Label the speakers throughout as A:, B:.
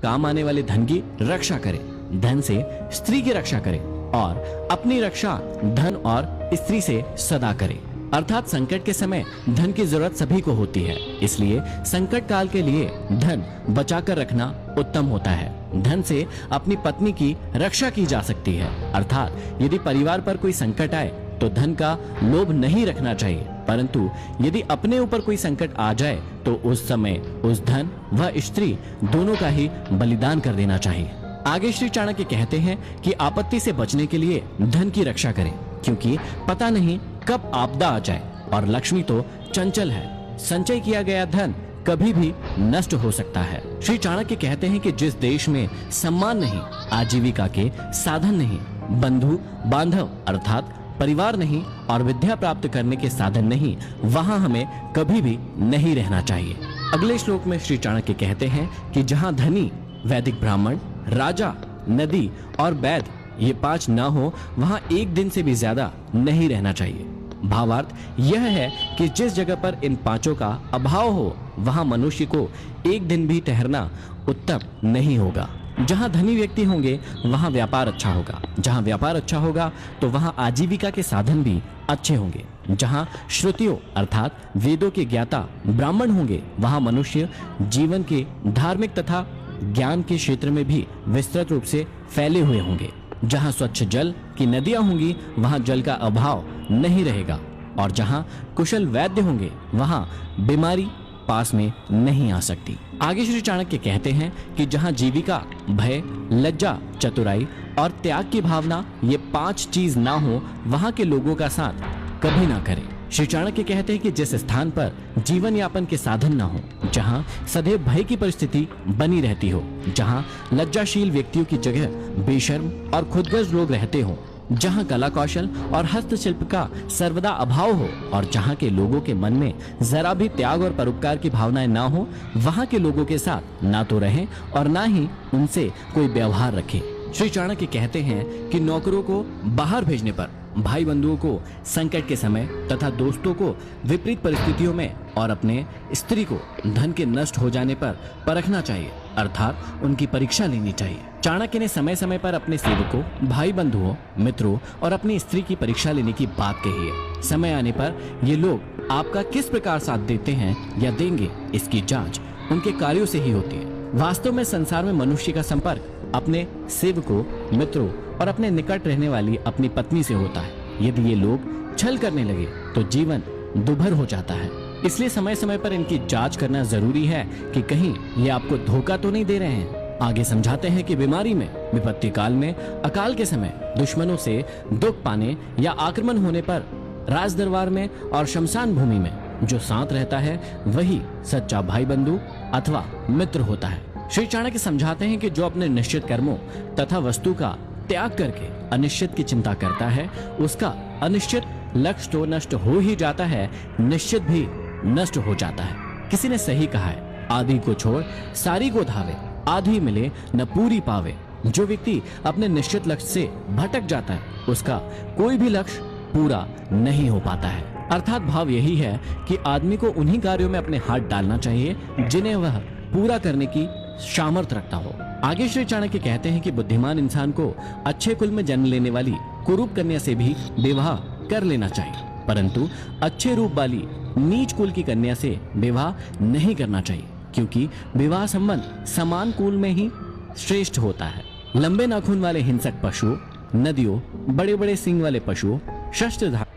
A: काम आने वाले धन की रक्षा करे, धन से स्त्री की रक्षा करे और अपनी रक्षा धन और स्त्री से सदा करे। अर्थात संकट के समय धन की जरूरत सभी को होती है, इसलिए संकट काल के लिए धन बचाकर रखना उत्तम होता है। धन से अपनी पत्नी की रक्षा की जा सकती है। अर्थात यदि परिवार पर कोई संकट आए तो धन का लोभ नहीं रखना चाहिए, परंतु यदि अपने ऊपर कोई संकट आ जाए तो उस समय उस धन व स्त्री दोनों का ही बलिदान कर देना चाहिए। आगे श्री चाणक्य कहते हैं कि आपत्ति से बचने के लिए धन की रक्षा करें, क्योंकि पता नहीं कब आपदा आ जाए और लक्ष्मी तो चंचल है। संचय किया गया धन कभी भी नष्ट हो सकता है। श्री चाणक्य कहते हैं कि जिस देश में सम्मान नहीं, आजीविका के साधन नहीं, बंधु बांधव अर्थात परिवार नहीं और विद्या प्राप्त करने के साधन नहीं, वहां हमें कभी भी नहीं रहना चाहिए। अगले श्लोक में श्री चाणक्य कहते हैं कि जहां धनी, वैदिक ब्राह्मण, राजा, नदी और वैद ये 5 ना हो, वहां एक दिन से भी ज्यादा नहीं रहना चाहिए। भावार्थ यह है कि जिस जगह पर इन 5 का अभाव हो, वहां मनुष्य को एक दिन भी ठहरना उत्तम नहीं होगा। जहां धनी व्यक्ति होंगे वहां व्यापार अच्छा होगा, जहां व्यापार अच्छा होगा तो वहां आजीविका के साधन भी अच्छे होंगे। जहां श्रुतियों अर्थात वेदों के ज्ञाता ब्राह्मण होंगे, वहां मनुष्य जीवन के धार्मिक तथा ज्ञान के क्षेत्र में भी विस्तृत रूप से फैले हुए होंगे। जहां स्वच्छ जल की नदियां होंगी वहां जल का अभाव नहीं रहेगा, और जहां कुशल वैद्य होंगे वहां बीमारी पास में नहीं आ सकती। आगे श्री चाणक्य कहते हैं कि जहां जीविका, भय, लज्जा, चतुराई और त्याग की भावना ये 5 चीज ना हो, वहां के लोगों का साथ कभी ना करें। श्री चाणक्य कहते हैं कि जिस स्थान पर जीवन यापन के साधन ना हो, जहां सदैव भय की परिस्थिति बनी रहती हो, जहां लज्जाशील व्यक्तियों की जगह बेशर्म और खुदगर्ज लोग रहते हो, जहां कला कौशल और हस्तशिल्प का सर्वदा अभाव हो और जहां के लोगों के मन में जरा भी त्याग और परोपकार की भावनाएं ना हो, वहां के लोगों के साथ ना तो रहें और ना ही उनसे कोई व्यवहार रखें। श्री चाणक्य कहते हैं कि नौकरों को बाहर भेजने पर, भाई बंधुओं को संकट के समय तथा दोस्तों को विपरीत परिस्थितियों में और अपने स्त्री को धन के नष्ट हो जाने पर परखना चाहिए, अर्थात उनकी परीक्षा लेनी चाहिए। चाणक्य ने समय समय पर अपने सेवकों, भाई बंधुओं, मित्रों और अपनी स्त्री की परीक्षा लेने की बात कही है। समय आने पर ये लोग आपका किस प्रकार साथ देते हैं या देंगे, इसकी जांच उनके कार्यों से ही होती है। वास्तव में संसार में मनुष्य का संपर्क अपने सेवकों, मित्रों और अपने निकट रहने वाली अपनी पत्नी से होता है। यदि ये लोग छल करने लगे तो जीवन दुभर हो जाता है। इसलिए समय समय पर इनकी जांच करना जरूरी है कि कहीं ये आपको धोखा तो नहीं दे रहे हैं। आगे समझाते हैं कि बीमारी में, विपत्ति काल में, अकाल के समय, दुश्मनों से दुख पाने या आक्रमण होने पर राज दरबार में और शमशान भूमि में जो साथ रहता है वही सच्चा भाई बंधु अथवा मित्र होता है। श्री चाणक्य समझाते हैं कि जो अपने निश्चित कर्मों तथा वस्तु का त्याग करके अनिश्चित की चिंता करता है, उसका अनिश्चित लक्ष्य तो नष्ट हो ही जाता है, निश्चित भी नष्ट हो जाता है। किसी ने सही कहा है, आधी को छोड़ सारी को धावे, आधी मिले न पूरी पावे। जो व्यक्ति अपने निश्चित लक्ष्य से भटक जाता है, उसका कोई भी लक्ष्य पूरा नहीं हो पाता है। अर्थात भाव यही है कि आदमी को उन्हीं कार्यों में अपने हाथ डालना चाहिए जिन्हें वह पूरा करने की सामर्थ्य रखता हो। आगे श्री चाणक्य कहते हैं कि बुद्धिमान इंसान को अच्छे कुल में जन्म लेने वाली कुरूप कन्या से भी विवाह कर लेना चाहिए, परंतु अच्छे रूप वाली नीच कुल की कन्या से विवाह नहीं करना चाहिए, क्योंकि विवाह संबंध समान कुल में ही श्रेष्ठ होता है। लंबे नाखून वाले हिंसक पशुओं, नदियों, बड़े बड़े सिंग वाले पशुओं, शस्त्रधारी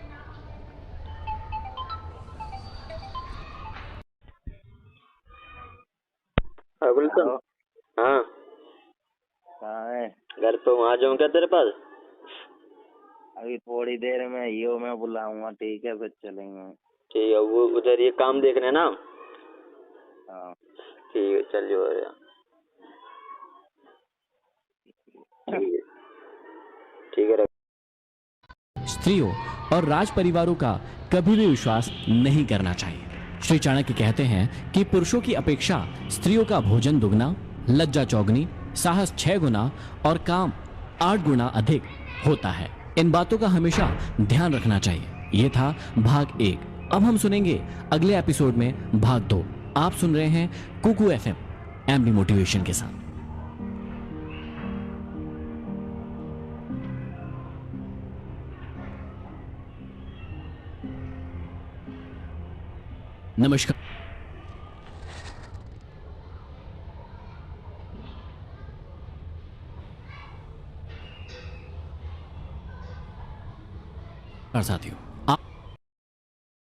B: हाँ
C: कहाँ है?
B: घर पे हूँ, आ जाऊँ क्या तेरे पास?
C: अभी थोड़ी देर में यो मैं बुलाऊंगा, ठीक है फिर चलेंगे।
B: ठीक है, वो उधर ये काम देख रहे ना।
C: हाँ
B: ठीक है, चल जो है। ठीक है रख।
A: स्त्रियों और राज परिवारों का कभी भी विश्वास नहीं करना चाहिए। श्री चाणक्य कहते हैं कि पुरुषों की अपेक्षा स्त्रियों का भोजन दुगना, लज्जा चौगनी, साहस 6 गुना और काम 8 गुना अधिक होता है। इन बातों का हमेशा ध्यान रखना चाहिए। ये था भाग 1। अब हम सुनेंगे अगले एपिसोड में भाग 2। आप सुन रहे हैं कुकू FM एमडी मोटिवेशन के साथ। नमस्कार साथियों।